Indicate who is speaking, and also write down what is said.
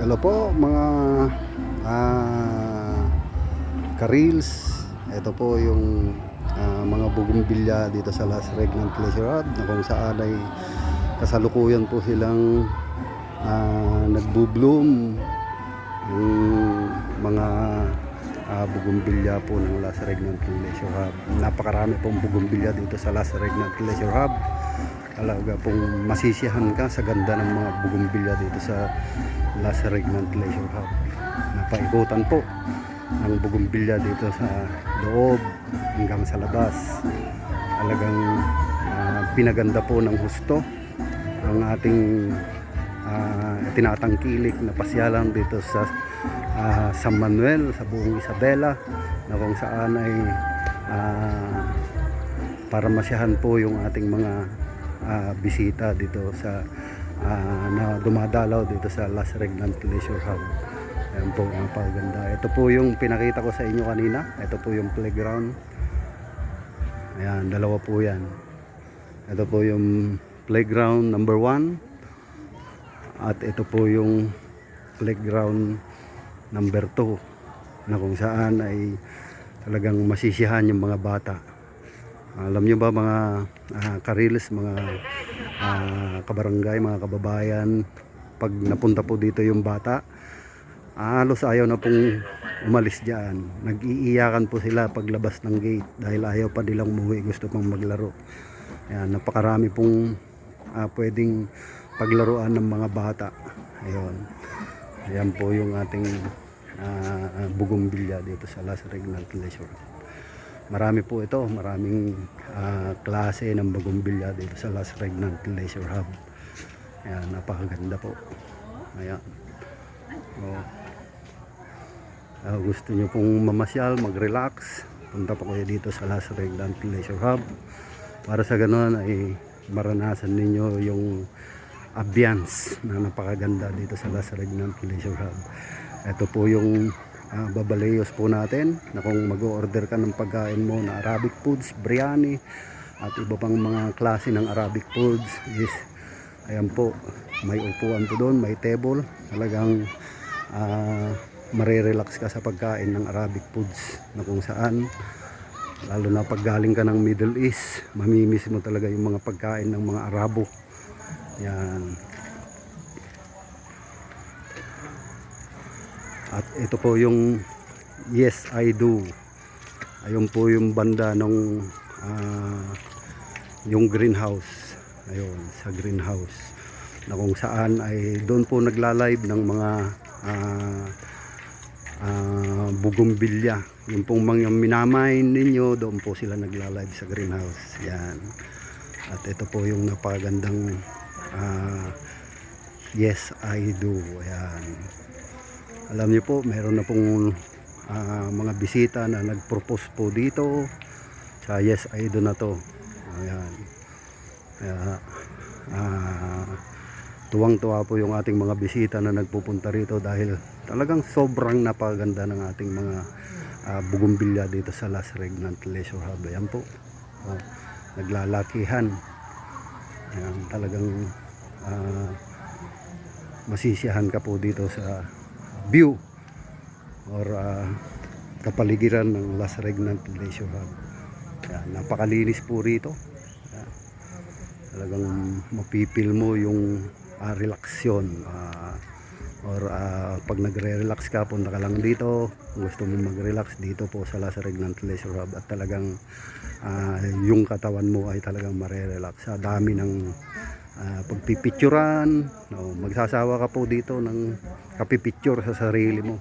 Speaker 1: Hello po mga ah, ka-reels. Ito po yung mga bugumbilya dito sa Las Regnan Pleasure Hub, na kung saan ay kasalukuyan po silang nagbo-bloom yung mga bugumbilya po ng Las Regnan Pleasure Hub. Napakarami pong bugumbilya dito sa Las Regnan Pleasure Hub. Talaga pong masisiyahan ka sa ganda ng mga bugumbilya dito sa Las Regnan Pleasure Hub. Napaikutan po ang bugumbilya dito sa loob hanggang sa labas. Talagang pinaganda po ng husto ang ating tinatangkilik na pasyalan dito sa San Manuel, sa buong Isabela, na kung saan ay para masyahan po yung ating mga bisita dito sa na dumadalaw dito sa Las Regnan Pleasure Hub. Ayan po, napakaganda. Ito po yung pinakita ko sa inyo kanina. Ito po yung playground. Ayan, dalawa po yan. Ito po yung playground number 1, at ito po yung playground number 2, na kung saan ay talagang masisiyahan yung mga bata. Alam nyo ba mga ka-reels, mga kabarangay, mga kababayan, pag napunta po dito yung bata, halos ayaw na pong umalis dyan. Nag-iiyakan po sila paglabas ng gate dahil ayaw pa nilang umuwi, gusto pang maglaro. Ayan, napakarami pong pwedeng paglaruan ng mga bata. Ayun. Ayan po yung ating bugumbilya dito sa Las Regnan Pleasure. Marami po ito, maraming klase ng bugumbilya dito sa Las Regnan Pleasure Hub. Ayan, napakaganda po. Ayan. Gusto nyo pong mamasyal, mag-relax, punta po kayo dito sa Las Regnan Pleasure Hub para sa ganoon ay maranasan ninyo yung ambience na napakaganda dito sa Las Regnan Pleasure Hub. Ito po yung babalayos po natin, na kung mag-order ka ng pagkain mo na Arabic foods, biryani at iba pang mga klase ng Arabic foods, is ayan po, may upuan po doon, may table. Talagang marirelax ka sa pagkain ng Arabic foods, na kung saan lalo na pag galing ka ng Middle East, mamimiss mo talaga yung mga pagkain ng mga Arabo. Yan. At ito po yung Yes I Do. Ayun po yung banda ng yung greenhouse. Ayun, sa greenhouse, na kung saan ay doon po nagla-live ng mga bugumbilya. Yung pong mga minamain ninyo, doon po sila nagla-live sa greenhouse. Yan. At ito po yung napagandang Yes I Do. Ayan. Alam niyo po, meron na pong mga bisita na nag-propose po dito sa Yes I Do na to. Ayan. Kaya tuwang-tuwa po yung ating mga bisita na nagpupunta rito dahil talagang sobrang napaganda ng ating mga bugumbilya dito sa Las Regnan Pleasure Hub. Ayan po, naglalakihan. Ayan, talagang masisiyahan ka po dito sa view or kapaligiran ng Las Regnan Pleasure Hub. Ayan, napakalinis po rito. Ayan, talagang mapipil mo yung relaksyon, or pag nagre-relax ka, punta ka lang dito. Kung gusto mo mag-relax dito po sa Las Regnan Pleasure Hub, at talagang yung katawan mo ay talagang mare-relax. Sa dami ng pagpipicturan, no, magsasawa ka po dito ng kapipicture sa sarili mo.